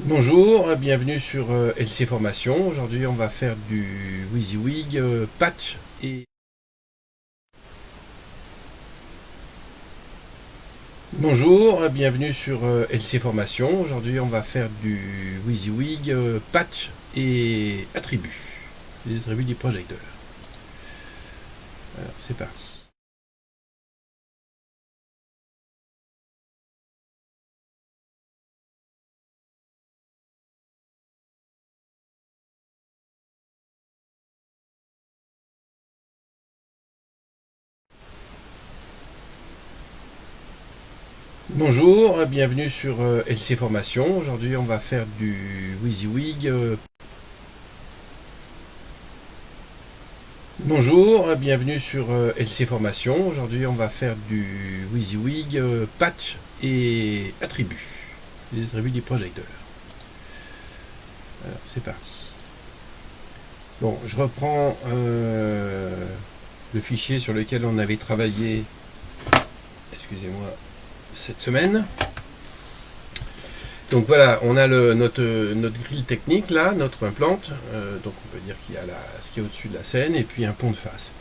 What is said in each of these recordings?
Bonjour, bienvenue sur LC Formation. Aujourd'hui, on va faire du WYSIWYG patch et Bonjour, bienvenue sur LC Formation. Aujourd'hui, on va faire du WYSIWYG patch et attributs, les attributs du projecteur. Alors, c'est parti. Bonjour, bienvenue sur LC Formation. Aujourd'hui, on va faire du WYSIWYG. Bonjour, bienvenue sur LC Formation. Aujourd'hui, on va faire du WYSIWYG patch et attributs, les attributs du projecteur. Alors, c'est parti. Bon, je reprends le fichier sur lequel on avait travaillé, excusez-moi, cette semaine. Donc voilà, on a notre grille technique là, notre implante. Donc on peut dire qu'il y a ce qui est au-dessus de la scène et puis un pont de face.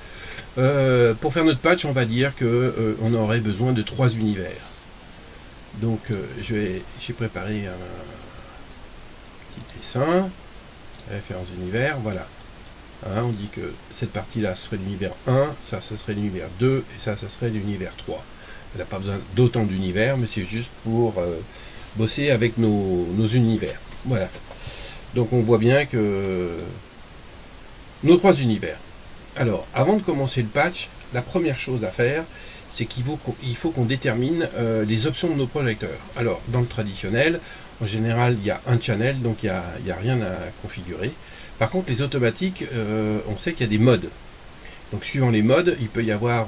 Pour faire notre patch, on va dire qu'on aurait besoin de 3 univers. Donc j'ai préparé un petit dessin, référence d'univers, voilà. Hein, on dit que cette partie-là serait l'univers 1, ça serait l'univers 2, et ça serait l'univers 3. Elle n'a pas besoin d'autant d'univers, mais c'est juste pour bosser avec nos univers. Voilà. Donc on voit bien que nos 3 univers. Alors, avant de commencer le patch, la première chose à faire, c'est qu'il faut qu'on détermine les options de nos projecteurs. Alors, dans le traditionnel, en général, il y a un channel, donc il n'y a rien à configurer. Par contre, les automatiques, on sait qu'il y a des modes. Donc, suivant les modes, il peut y avoir,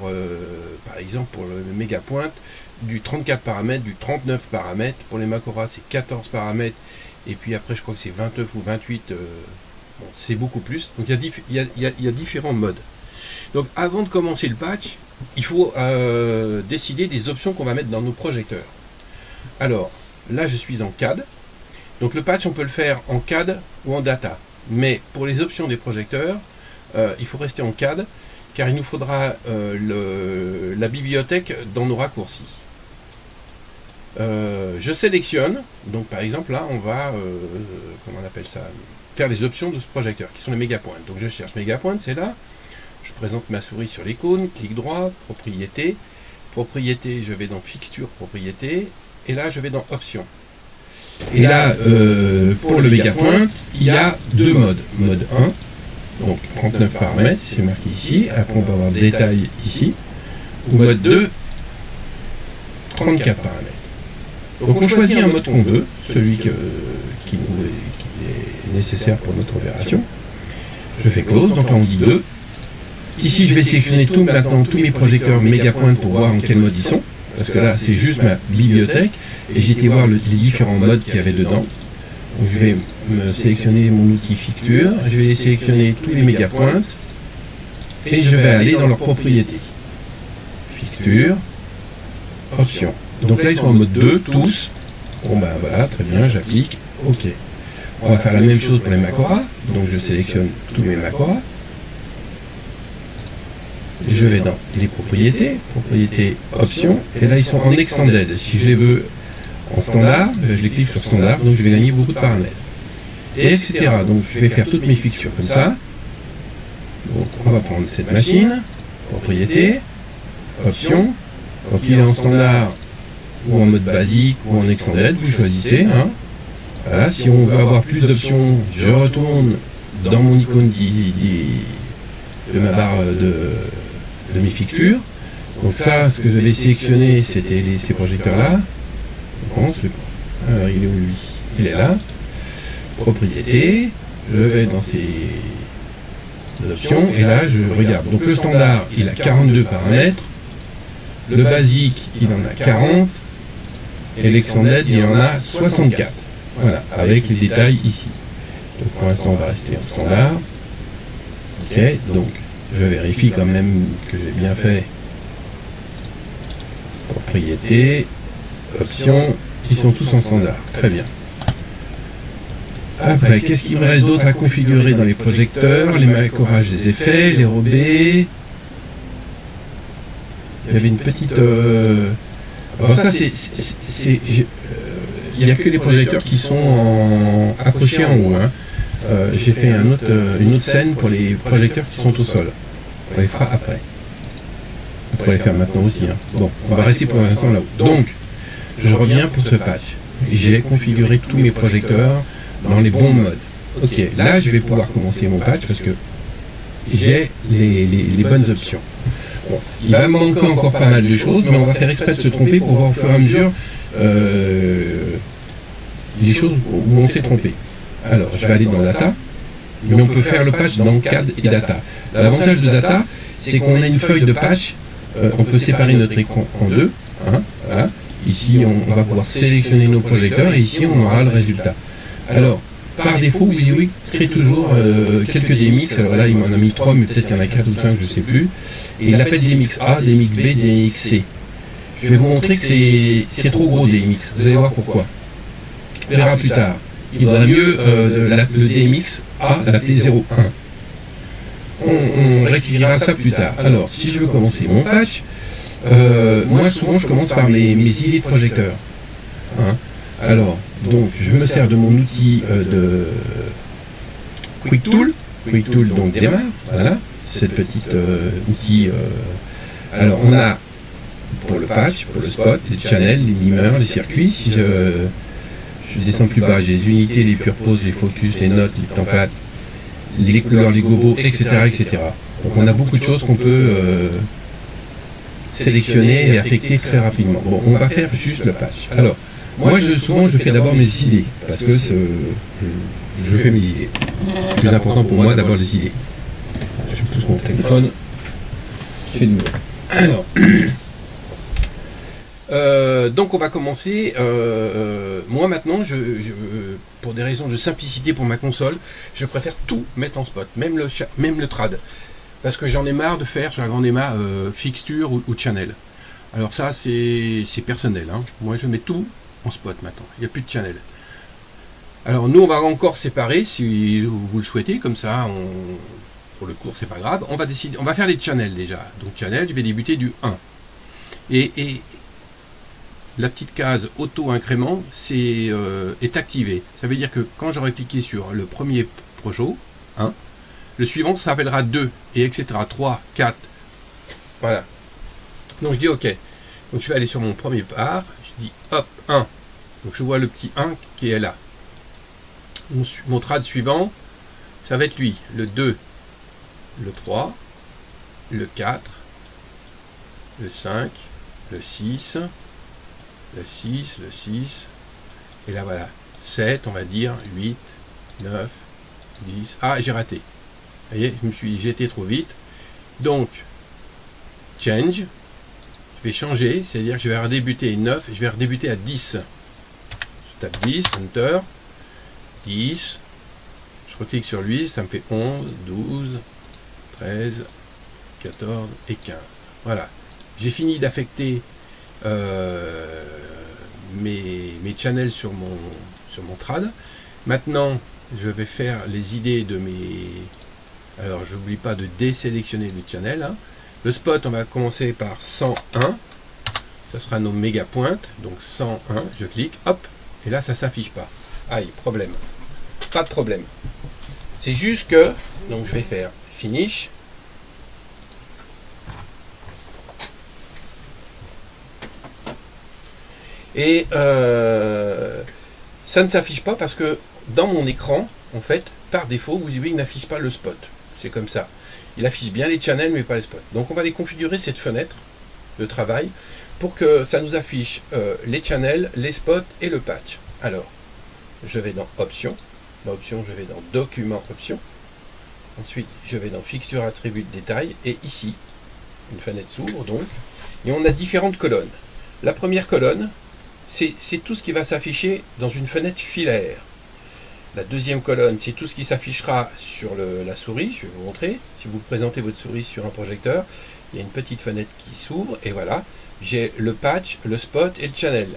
par exemple, pour le méga pointe, du 34 paramètres, du 39 paramètres. Pour les Macora, c'est 14 paramètres. Et puis après, je crois que c'est 29 ou 28. Bon, c'est beaucoup plus. Donc, il y a différents modes. Donc, avant de commencer le patch, il faut décider des options qu'on va mettre dans nos projecteurs. Alors, là, je suis en CAD. Donc, le patch, on peut le faire en CAD ou en data. Mais pour les options des projecteurs, il faut rester en CAD, car il nous faudra la bibliothèque dans nos raccourcis. Je sélectionne, donc par exemple là on va, comment on appelle ça, faire les options de ce projecteur, qui sont les mégapointes. Donc je cherche mégapointe, c'est là, je présente ma souris sur l'icône, clic droit, propriété, je vais dans fixture, propriété, et là je vais dans options. Et là, pour le mégapointe, il y a 2 modes. Mode 1, donc 39 paramètres, c'est marqué ici. Après, on va avoir détail ici. Ou mode 2, 34 paramètres. Donc, on choisit un mode qu'on veut, celui qui est nécessaire pour notre opération. Je fais close, donc là, on dit 2. Ici, je vais sélectionner maintenant tous mes projecteurs mégapointe pour voir en quel mode ils sont. Parce que là, c'est juste ma bibliothèque. Et j'ai été voir les différents modes qu'il y avait dedans. Donc, je vais me sélectionner mon outil fixture. Je vais sélectionner tous les mégapointes. Et je vais aller dans leurs propriétés. Fixture. Options. Donc là, ils sont en mode 2, tous. Bon ben voilà, très bien, j'applique. OK. On va faire la même chose pour les Macora. Donc je sélectionne tous mes Macora. Je vais dans les propriétés, options, et là ils sont en extended. Si je les veux en standard, je les clique sur standard, donc je vais gagner beaucoup de paramètres. Et etc. Donc je vais faire toutes mes fixtures comme ça. Donc on va prendre cette machine, propriété, options. Donc il est en standard ou en mode basique ou en extended, vous choisissez. Hein. Voilà, si on veut avoir plus d'options, je retourne dans mon icône de ma barre de mes fixtures. Donc ça, ce que j'avais sélectionné, c'était ces projecteurs-là. Alors il est où lui? Il est là. Propriété. Je vais dans ces options et là je regarde. Donc le standard, il a 42 paramètres. Le basique, il en a 40. Et l'extended, il en a 64. Voilà, avec les détails ici. Donc pour l'instant, on va rester en standard. Ok, donc je vérifie quand même que j'ai bien fait. Propriété, options, ils sont tous en standard. Très bien. Après, qu'est-ce qu'il me reste d'autre à configurer dans les projecteurs? Les macrorages des effets, les robés. Il y avait une petite... Alors ça, il n'y a que les projecteurs qui sont accrochés en haut. Hein. J'ai fait une autre scène pour les projecteurs qui sont au sol. On les fera après. On pourrait les faire maintenant aussi. Hein. Bon, on va rester pour l'instant là-haut. Donc, je reviens pour ce patch. J'ai configuré tous mes projecteurs dans les bons modes. Ok, là je vais pouvoir commencer mon patch parce que j'ai les bonnes options. Bon, il va me manquer encore pas mal de choses, mais on va faire exprès de se tromper pour voir au fur et à mesure les choses où on s'est trompé. Alors, je vais aller dans Data, mais on peut faire le patch dans CAD et Data. L'avantage de Data, c'est qu'on a une feuille de patch, on peut séparer notre écran en deux. Hein, voilà. Ici, on va pouvoir sélectionner nos projecteurs et ici, on aura le résultat. Alors, par défaut, WYSIWYG crée toujours quelques DMX. Alors là, il m'en a mis 3, mais peut-être qu'il y en a 4 ou 5, je ne sais plus. Et il appelle DMX A, DMX B, DMX C. Je vais vous montrer que c'est trop gros DMX. Vous allez voir pourquoi. On verra plus tard. Il vaudrait mieux le DMX A l'appeler 01. On rectifiera ça plus tard. Alors, si je veux commencer mon patch, moi souvent je commence par mes idées de projecteurs. Hein. Alors, donc je me sers de mon outil de Quick Tool. Quick Tool donc démarre. Voilà, cette petite outil. Alors on a pour le patch, pour le spot, les channels, les limeurs, les circuits. Si je descends plus bas, j'ai les unités, les purposes, les focus, les notes, les templates, les couleurs, les gobos, etc., etc. Donc on a beaucoup de choses qu'on peut sélectionner et affecter très rapidement. Bon, on va faire juste le patch. Alors, moi souvent je fais d'abord mes idées, parce que je fais mes idées. Le plus important pour moi d'abord les idées. Je pousse mon téléphone qui fait de mieux. Alors, donc on va commencer. Moi maintenant, pour des raisons de simplicité pour ma console, je préfère tout mettre en spot, même le trad. Parce que j'en ai marre de faire sur la grande EMA fixture ou channel. Alors ça c'est personnel. Hein. Moi je mets tout en spot maintenant. Il n'y a plus de channel. Alors nous on va encore séparer si vous le souhaitez. Comme ça, pour le cours c'est pas grave. On va faire les channels déjà. Donc channel, je vais débuter du 1. Et la petite case auto-incrément est activée. Ça veut dire que quand j'aurai cliqué sur le premier projo, 1, le suivant s'appellera 2, et etc. 3, 4. Voilà. Donc je dis OK. Donc je vais aller sur mon premier part. Je dis hop, 1. Donc je vois le petit 1 qui est là. Mon trad suivant, ça va être lui. Le 2, le 3, le 4, le 5, le 6, le 6, le 6. Et là voilà. 7, on va dire, 8, 9, 10. Ah, j'ai raté. Vous voyez, j'ai été trop vite. Donc, change, je vais changer, c'est-à-dire que je vais redébuter 9, je vais redébuter à 10. Je tape 10, Enter, 10, je reclique sur lui, ça me fait 11, 12, 13, 14 et 15. Voilà, j'ai fini d'affecter mes channels sur mon trad. Maintenant, je vais faire les idées de mes... Alors, je n'oublie pas de désélectionner le channel. Hein. Le spot, on va commencer par 101. Ça sera nos méga pointes. Donc 101, je clique, hop. Et là, ça ne s'affiche pas. Aïe, problème. Pas de problème. C'est juste que... Donc, je vais faire Finish. Et ça ne s'affiche pas parce que dans mon écran, en fait, par défaut, WYSIWYG n'affiche pas le spot. C'est comme ça. Il affiche bien les channels, mais pas les spots. Donc on va les configurer, cette fenêtre de travail, pour que ça nous affiche les channels, les spots et le patch. Alors, je vais dans Options. Dans Options, je vais dans Document Options. Ensuite, je vais dans Fixture, Attribut, Détail. Et ici, une fenêtre s'ouvre donc. Et on a différentes colonnes. La première colonne, c'est tout ce qui va s'afficher dans une fenêtre filaire. La deuxième colonne, c'est tout ce qui s'affichera sur la souris. Je vais vous montrer. Si vous présentez votre souris sur un projecteur, il y a une petite fenêtre qui s'ouvre. Et voilà, j'ai le patch, le spot et le channel.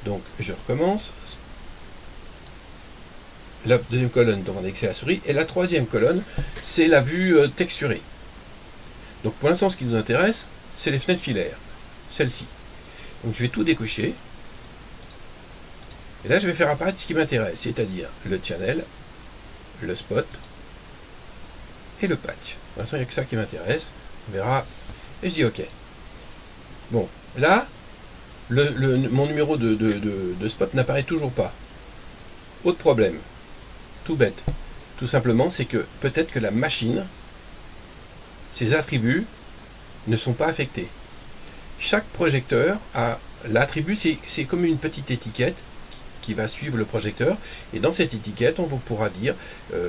Donc, je recommence. La deuxième colonne, donc on a indexé la souris. Et la troisième colonne, c'est la vue texturée. Donc pour l'instant, ce qui nous intéresse, c'est les fenêtres filaires. Celle-ci. Donc je vais tout décocher. Et là, je vais faire apparaître ce qui m'intéresse, c'est-à-dire le channel, le spot et le patch. Pour l'instant, il n'y a que ça qui m'intéresse. On verra. Et je dis OK. Bon, là, mon numéro de spot n'apparaît toujours pas. Autre problème. Tout bête. Tout simplement, c'est que peut-être que la machine, ses attributs ne sont pas affectés. Chaque projecteur a l'attribut, c'est comme une petite étiquette qui va suivre le projecteur, et dans cette étiquette on pourra dire,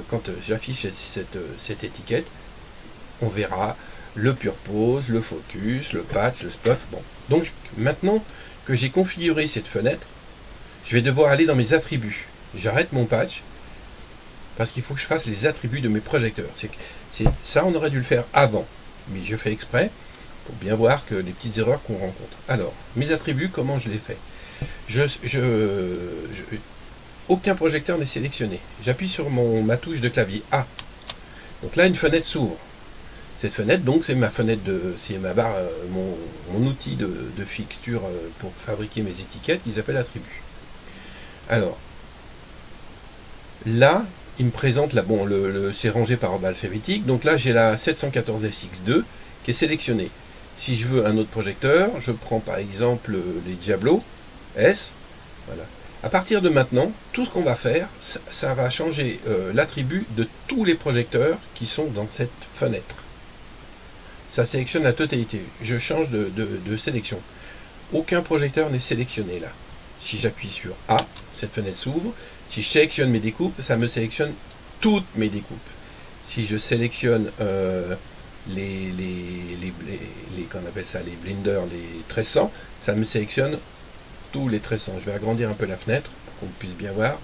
quand j'affiche cette étiquette, on verra le pure pose, le focus, le patch, le spot. Bon. Donc maintenant que j'ai configuré cette fenêtre, je vais devoir aller dans mes attributs. J'arrête mon patch parce qu'il faut que je fasse les attributs de mes projecteurs. Ça, on aurait dû le faire avant, mais je fais exprès pour bien voir que les petites erreurs qu'on rencontre. Alors, mes attributs, comment je les fais? Aucun projecteur n'est sélectionné. J'appuie sur ma touche de clavier A. Donc là, une fenêtre s'ouvre. Cette fenêtre, donc, c'est ma fenêtre c'est ma barre, mon outil de fixture pour fabriquer mes étiquettes, qui s'appelle attributs. Alors, là, il me présente, là, bon, c'est rangé par ordre alphabétique. Donc là, j'ai la 714SX2 qui est sélectionnée. Si je veux un autre projecteur, je prends par exemple les Diablo S. Voilà. À partir de maintenant, tout ce qu'on va faire, ça va changer l'attribut de tous les projecteurs qui sont dans cette fenêtre. Ça sélectionne la totalité. Je change de sélection. Aucun projecteur n'est sélectionné là. Si j'appuie sur A, cette fenêtre s'ouvre. Si je sélectionne mes découpes, ça me sélectionne toutes mes découpes. Si je sélectionne qu'on appelle ça, les blenders, les 1300, ça me sélectionne tous les 1300. Je vais agrandir un peu la fenêtre pour qu'on puisse bien voir.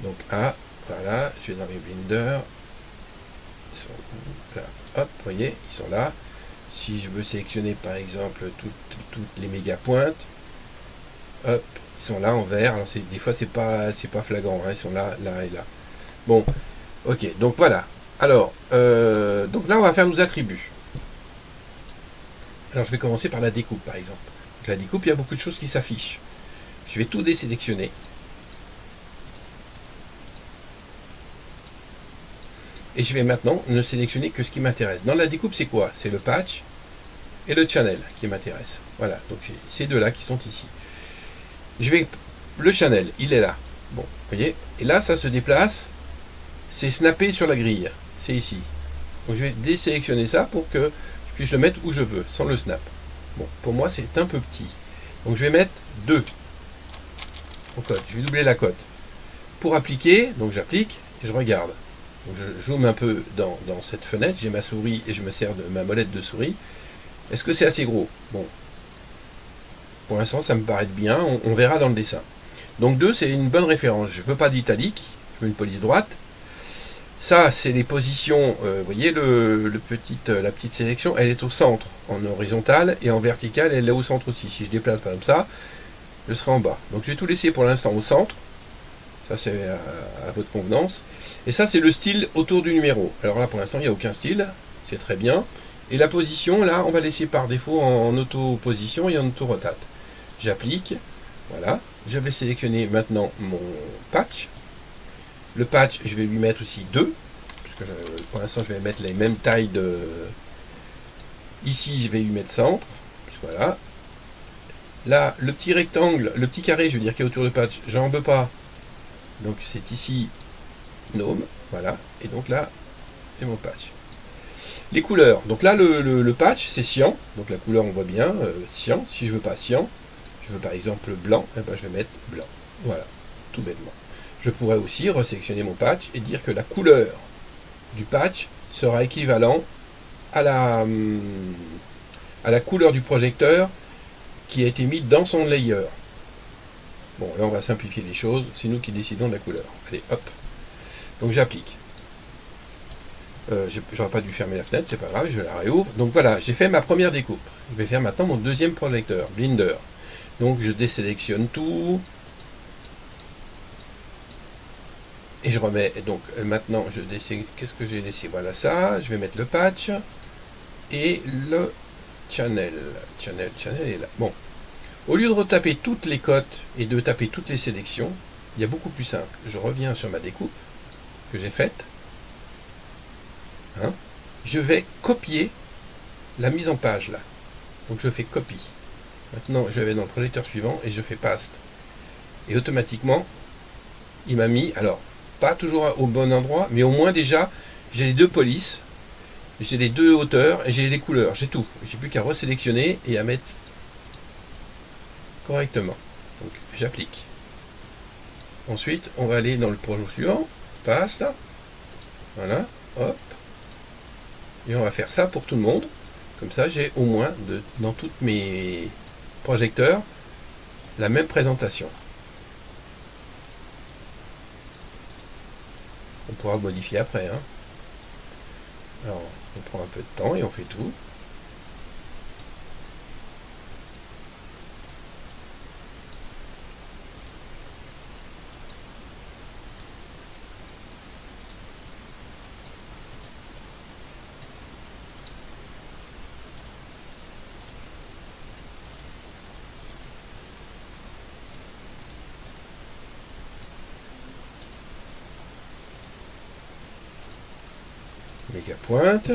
Donc A, voilà, je vais dans mes blenders. Ils sont là, hop, vous voyez, ils sont là. Si je veux sélectionner par exemple toutes les méga pointes, hop, ils sont là en vert. Alors des fois c'est pas flagrant, hein, ils sont là, là et là. Bon, ok, donc voilà. Alors, donc là on va faire nos attributs. Alors je vais commencer par la découpe par exemple. Donc, la découpe, il y a beaucoup de choses qui s'affichent. Je vais tout désélectionner. Et je vais maintenant ne sélectionner que ce qui m'intéresse. Dans la découpe, c'est quoi? C'est le patch et le channel qui m'intéresse. Voilà, donc j'ai ces deux-là qui sont ici. Le channel, il est là. Bon, vous voyez? Et là, ça se déplace. C'est snappé sur la grille. C'est ici. Donc je vais désélectionner ça pour que je puisse le mettre où je veux, sans le snap. Bon, pour moi, c'est un peu petit. Donc je vais mettre 2 en cote. Je vais doubler la cote. Pour appliquer, donc j'applique et je regarde. Donc je zoome un peu dans cette fenêtre, j'ai ma souris et je me sers de ma molette de souris. Est-ce que c'est assez gros? Bon, pour l'instant ça me paraît bien, on verra dans le dessin. Donc 2, c'est une bonne référence. Je ne veux pas d'italique, je veux une police droite. Ça, c'est les positions, vous voyez la petite sélection, elle est au centre, en horizontal, et en vertical, elle est au centre aussi. Si je déplace par exemple ça, je serai en bas. Donc je vais tout laisser pour l'instant au centre. Ça, c'est à votre convenance. Et ça, c'est le style autour du numéro. Alors là, pour l'instant, il n'y a aucun style. C'est très bien. Et la position, là, on va laisser par défaut en auto-position et en auto-rotate. J'applique. Voilà. Je vais sélectionner maintenant mon patch. Le patch, je vais lui mettre aussi 2. Puisque pour l'instant, je vais mettre les mêmes tailles de... Ici, je vais lui mettre centre. Voilà. Là, le petit rectangle, le petit carré, je veux dire, qui est autour du patch, j'en veux pas. Donc c'est ici Gnome, voilà, et donc là c'est mon patch. Les couleurs, donc là le patch c'est cyan, donc la couleur on voit bien, cyan. Si je veux pas cyan, je veux par exemple blanc, eh ben, je vais mettre blanc, voilà, tout bêtement. Je pourrais aussi resélectionner mon patch et dire que la couleur du patch sera équivalent à la couleur du projecteur qui a été mis dans son layer. Bon, là on va simplifier les choses, c'est nous qui décidons de la couleur. Allez, hop. Donc j'applique. J'aurais pas dû fermer la fenêtre, c'est pas grave, je la réouvre. Donc voilà, j'ai fait ma première découpe. Je vais faire maintenant mon deuxième projecteur, Blender. Donc je désélectionne tout. Et je remets, donc maintenant je désélectionne, qu'est-ce que j'ai laissé? Voilà ça, je vais mettre le patch et le channel. Channel est là. Bon, au lieu de retaper toutes les cotes et de taper toutes les sélections, il y a beaucoup plus simple. Je reviens sur ma découpe que j'ai faite. Hein, je vais copier la mise en page là. Donc je fais copie. Maintenant je vais dans le projecteur suivant et je fais paste. Et automatiquement, il m'a mis, alors pas toujours au bon endroit, mais au moins déjà j'ai les deux polices, j'ai les deux hauteurs et j'ai les couleurs, j'ai tout. J'ai plus qu'à resélectionner et à mettre correctement. Donc j'applique. Ensuite on va aller dans le projet suivant, paste. Voilà, hop. Et on va faire ça pour tout le monde. Comme ça, j'ai au moins dans tous mes projecteurs la même présentation. On pourra modifier après. Hein. Alors, on prend un peu de temps et on fait tout. Méga pointe.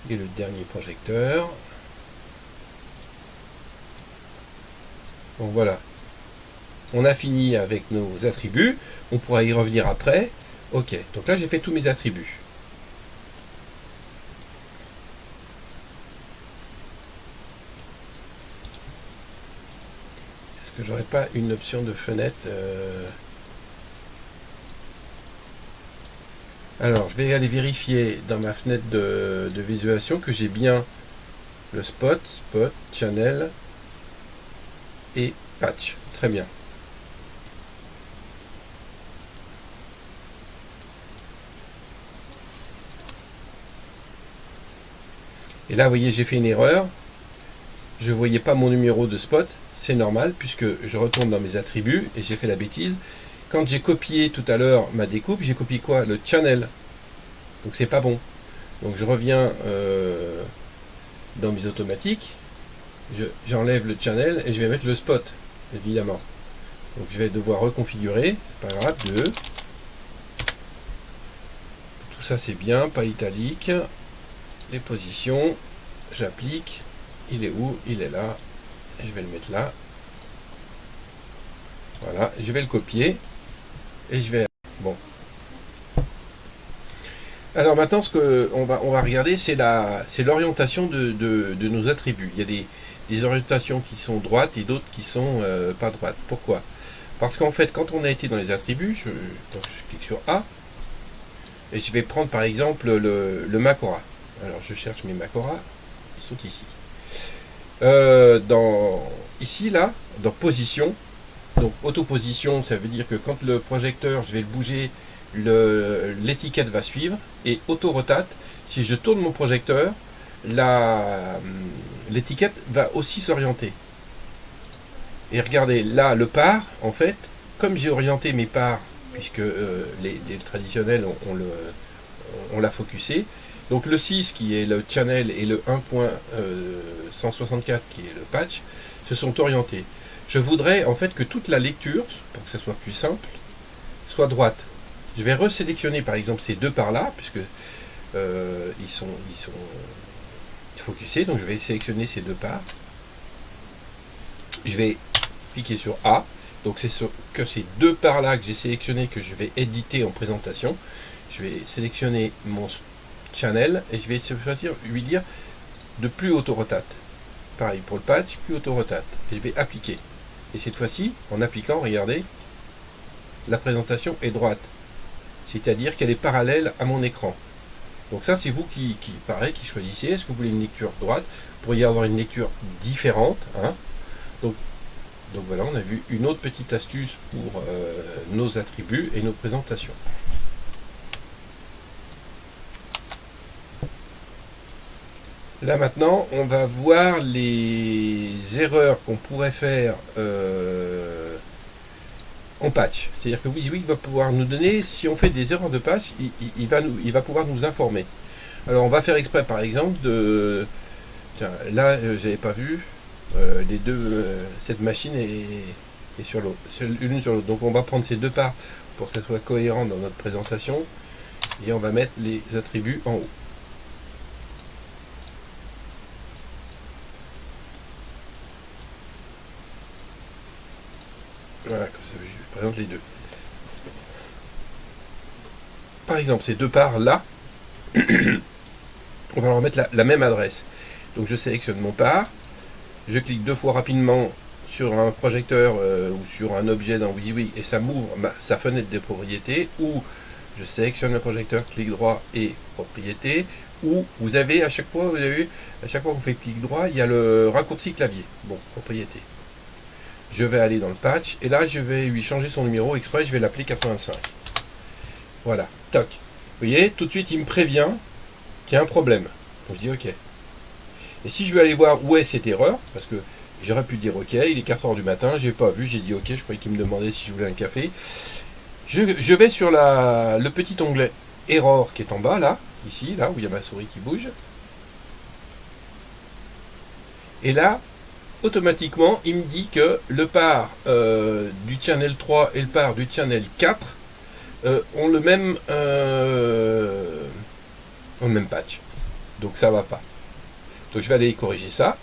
Et le dernier projecteur. Bon voilà. On a fini avec nos attributs. On pourra y revenir après. Ok, donc là j'ai fait tous mes attributs. Est-ce que j'aurais pas une option de fenêtre Alors, je vais aller vérifier dans ma fenêtre de visualisation que j'ai bien le spot, channel et patch. Très bien. Et là, vous voyez, j'ai fait une erreur. Je ne voyais pas mon numéro de spot. C'est normal puisque je retourne dans mes attributs et j'ai fait la bêtise. Quand j'ai copié tout à l'heure ma découpe, j'ai copié quoi? Le channel. Donc c'est pas bon. Donc je reviens dans mes automatiques. J'enlève le channel et je vais mettre le spot, évidemment. Donc je vais devoir reconfigurer. C'est pas grave. 2. Tout ça c'est bien, pas italique. Les positions. J'applique. Il est où? Il est là. Et je vais le mettre là. Voilà. Je vais le copier. Et je vais... Bon. Alors maintenant, ce qu'on va regarder, c'est l'orientation de nos attributs. Il y a des orientations qui sont droites et d'autres qui sont pas droites. Pourquoi? Parce qu'en fait, quand on a été dans les attributs, je clique sur A, et je vais prendre par exemple le Macora. Alors je cherche mes Macora, ils sont ici. Ici, là, dans position, donc auto-position, ça veut dire que quand le projecteur, je vais le bouger, l'étiquette va suivre, et auto-rotate, si je tourne mon projecteur, l'étiquette va aussi s'orienter. Et regardez, là, le par, en fait, comme j'ai orienté mes parts, puisque les traditionnels, on l'a focusé, donc le 6 qui est le channel et le 1.164 qui est le patch, se sont orientés. Je voudrais en fait que toute la lecture, pour que ça soit plus simple, soit droite. Je vais resélectionner par exemple ces deux parts là, puisque ils sont focusés, donc je vais sélectionner ces deux parts. Je vais cliquer sur A, donc c'est que ces deux parts là que j'ai sélectionné que je vais éditer en présentation. Je vais sélectionner mon channel et je vais lui dire de plus auto-rotate. Pareil pour le patch, plus auto-rotate. Et je vais appliquer. Et cette fois-ci, en appliquant, regardez, la présentation est droite. C'est-à-dire qu'elle est parallèle à mon écran. Donc ça, c'est vous qui choisissez. Est-ce que vous voulez une lecture droite? Vous pourriez avoir une lecture différente. Hein. Donc, Donc voilà, on a vu une autre petite astuce pour nos attributs et nos présentations. Là maintenant, on va voir les erreurs qu'on pourrait faire en patch. C'est-à-dire que WYSIWYG va pouvoir nous donner, si on fait des erreurs de patch, il va pouvoir nous informer. Alors on va faire exprès par exemple de... Tiens, là j'avais pas vu, les deux, cette machine est sur l'autre, l'une sur l'autre. Donc on va prendre ces deux parts pour que ça soit cohérent dans notre présentation. Et on va mettre les attributs en haut. Voilà, comme ça je présente les deux. Par exemple, ces deux parts là, on va leur mettre la même adresse. Donc je sélectionne mon part, je clique deux fois rapidement sur un projecteur ou sur un objet dans WYSIWYG et ça m'ouvre sa fenêtre des propriétés, ou je sélectionne le projecteur, clic droit et propriété, ou vous avez à chaque fois, vous avez vu, à chaque fois qu'on fait clic droit, il y a le raccourci clavier. Bon, propriété. Je vais aller dans le patch et là je vais lui changer son numéro exprès, je vais l'appeler 85. Voilà, toc. Vous voyez, tout de suite il me prévient qu'il y a un problème. Donc je dis ok. Et si je veux aller voir où est cette erreur, parce que j'aurais pu dire ok, il est 4 heures du matin, j'ai pas vu, j'ai dit ok, je croyais qu'il me demandait si je voulais un café. Je vais sur le petit onglet error qui est en bas là, ici, là où il y a ma souris qui bouge. Et là, automatiquement, il me dit que le part du channel 3 et le part du channel 4 ont le même patch. Donc ça va pas. Donc je vais aller corriger ça.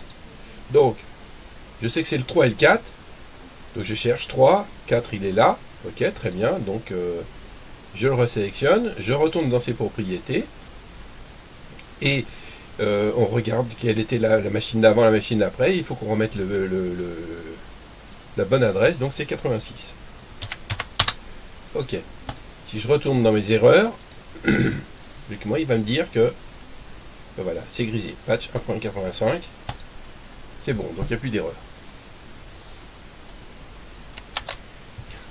Donc je sais que c'est le 3 et le 4. Donc je cherche 3, 4 il est là. Ok, très bien. Donc je le resélectionne, je retourne dans ses propriétés et on regarde quelle était la machine d'avant, la machine d'après. Il faut qu'on remette la bonne adresse, donc c'est 86. Ok. Si je retourne dans mes erreurs, vu que moi il va me dire que voilà, c'est grisé. Patch 1.85. C'est bon, donc il n'y a plus d'erreur.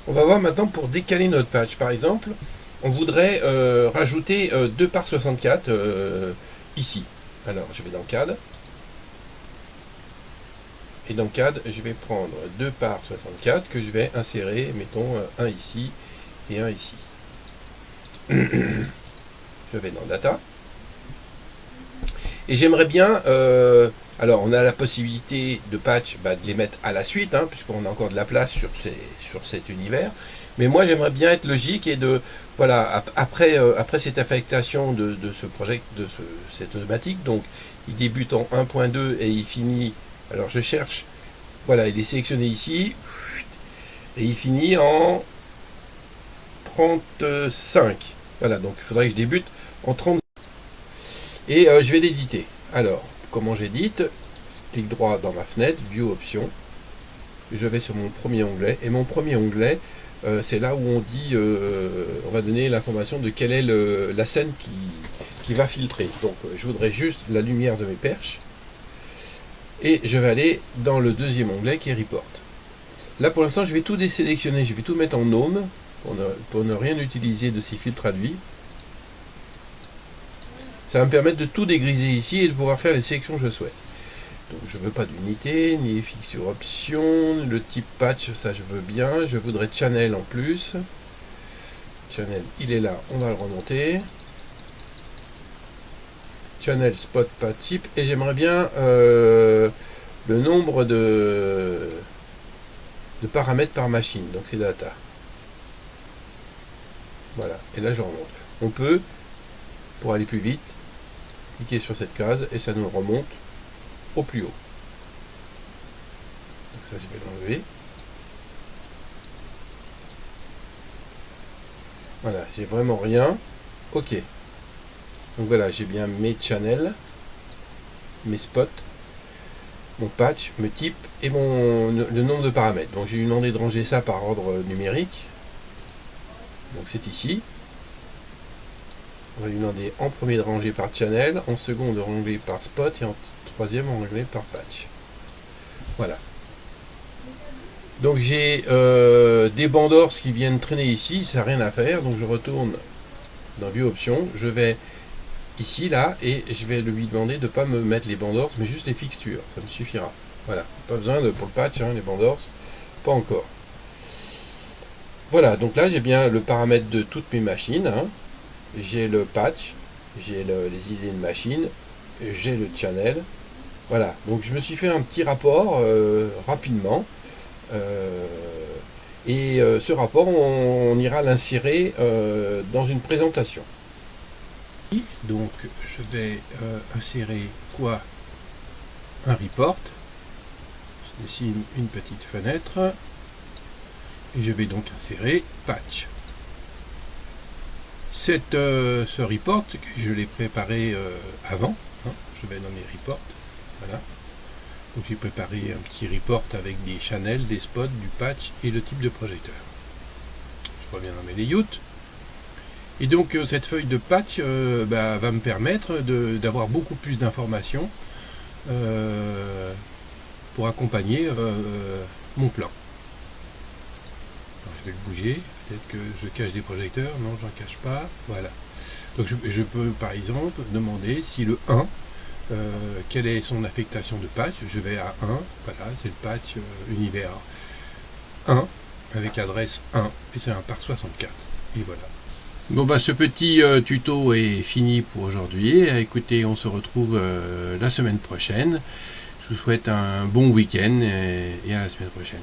On va voir maintenant pour décaler notre patch. Par exemple, on voudrait rajouter 2 par 64 ici. Alors, je vais dans CAD. Et dans CAD, je vais prendre 2 par 64 que je vais insérer, mettons, un ici et un ici. Je vais dans Data. Et j'aimerais bien... alors, on a la possibilité de patch, de les mettre à la suite, hein, puisqu'on a encore de la place sur cet univers. Mais moi, j'aimerais bien être logique et de... Voilà, après cette affectation de ce projet, cette automatique, donc il débute en 1.2 et il finit... Alors, je cherche... Voilà, il est sélectionné ici. Et il finit en 35. Voilà, donc il faudrait que je débute en 35. Et je vais l'éditer. Alors, comment j'édite? Clic droit dans ma fenêtre, View Options. Je vais sur mon premier onglet. Et mon premier onglet, c'est là où on dit, on va donner l'information de quelle est la scène qui va filtrer. Donc, je voudrais juste la lumière de mes perches. Et je vais aller dans le deuxième onglet qui est Report. Là, pour l'instant, je vais tout désélectionner. Je vais tout mettre en Home pour ne rien utiliser de ces filtres traduits. Ça va me permettre de tout dégriser ici et de pouvoir faire les sélections que je souhaite. Donc je ne veux pas d'unité, ni fixe sur option, le type patch, ça je veux bien. Je voudrais channel en plus. Channel, il est là, on va le remonter. Channel, spot, patch type. Et j'aimerais bien le nombre de paramètres par machine. Donc c'est data. Voilà, et là je remonte. On peut, pour aller plus vite, cliquer sur cette case et ça nous remonte au plus haut. Donc ça je vais l'enlever. Voilà, j'ai vraiment rien. Ok. Donc voilà, j'ai bien mes channels, mes spots, mon patch, mes types et le nombre de paramètres. Donc j'ai lui demandé de ranger ça par ordre numérique. Donc c'est ici. On va lui demander en premier de ranger par channel, en second de ranger par spot et en troisième de ranger par patch. Voilà. Donc j'ai des bandes d'orse qui viennent traîner ici, ça n'a rien à faire, donc je retourne dans View Options, je vais ici, là, et je vais lui demander de ne pas me mettre les bandes d'orse, mais juste les fixtures, ça me suffira. Voilà, pas besoin de, pour le patch, hein, les bandes d'orse, pas encore. Voilà, donc là j'ai bien le paramètre de toutes mes machines, hein. J'ai le patch, j'ai les idées de machine, j'ai le channel. Voilà, donc je me suis fait un petit rapport rapidement. Ce rapport, on ira l'insérer dans une présentation. Donc je vais insérer quoi? Un report. Je dessine une petite fenêtre. Et je vais donc insérer patch. Ce report, je l'ai préparé avant. Hein, je vais nommer report. Voilà. Donc j'ai préparé un petit report avec des channels, des spots, du patch et le type de projecteur. Je reviens dans mes layouts. Et donc cette feuille de patch va me permettre d'avoir beaucoup plus d'informations pour accompagner mon plan. Alors, je vais le bouger, peut-être que je cache des projecteurs, non j'en cache pas, voilà. Donc je peux par exemple demander si le 1, quelle est son affectation de patch, je vais à 1, voilà, c'est le patch univers 1, avec l'adresse 1, et c'est un par 64, et voilà. Bon bah ce petit tuto est fini pour aujourd'hui. Écoutez, on se retrouve la semaine prochaine. Je vous souhaite un bon week-end et à la semaine prochaine.